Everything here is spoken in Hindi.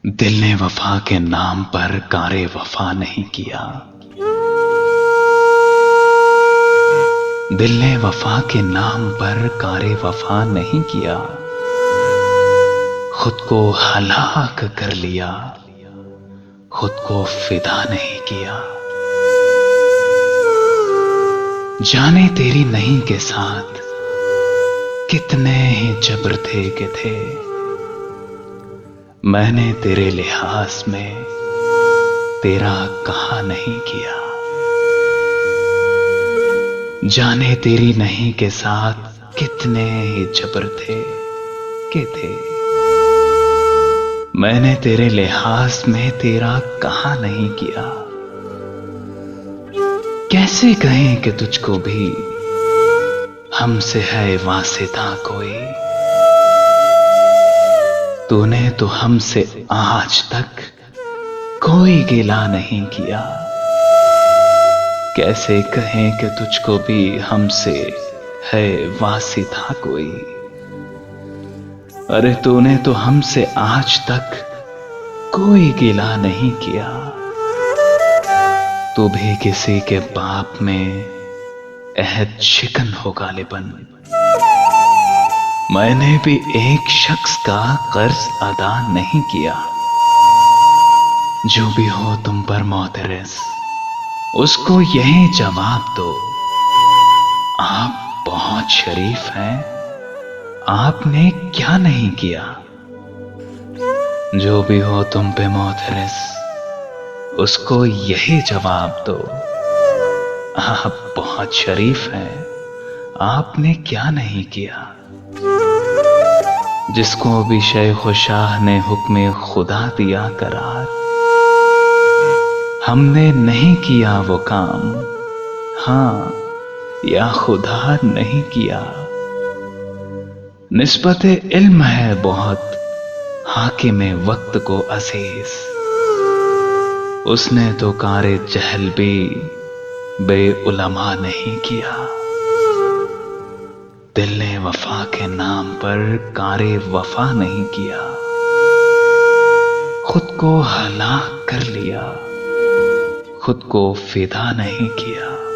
दिल ने वफा के नाम पर कारे वफा नहीं किया। दिल ने वफा के नाम पर कारे वफा नहीं किया। खुद को हलाक कर लिया, खुद को फिदा नहीं किया। जाने तेरी नहीं के साथ कितने ही जबर थे कि थे। मैंने तेरे लिहाज में तेरा कहा नहीं किया। जाने तेरी नहीं के साथ कितने ही जबर थे कि थे। मैंने तेरे लिहाज में तेरा कहा नहीं किया। कैसे कहें कि तुझको भी हमसे है वास्ता कोई। तूने तो हमसे आज तक कोई गिला नहीं किया। कैसे कहें कि तुझको भी हमसे है वास्ता कोई। अरे तूने तो हमसे आज तक कोई गिला नहीं किया। तू भी किसी के बाप में अहद शिकन हो गालिबन। मैंने भी एक शख्स का कर्ज अदा नहीं किया। जो भी हो तुम पर मोतरस, उसको यही जवाब दो। आप बहुत शरीफ हैं, आपने क्या नहीं किया। जो भी हो तुम पे मोतरस, उसको यही जवाब दो। आप बहुत शरीफ हैं, आपने क्या नहीं किया। जिसको भी शेख व शाह ने हुक्म खुदा दिया करार, हमने नहीं किया वो काम। हां या खुदा नहीं किया। निस्बत इल्म है बहुत हाकिम वक्त को अजीज। उसने तो कारे जहल भी बेउलमा नहीं किया। दिल ने वफा के नाम पर कारे वफा नहीं किया। खुद को हलाक कर लिया, खुद को फिदा नहीं किया।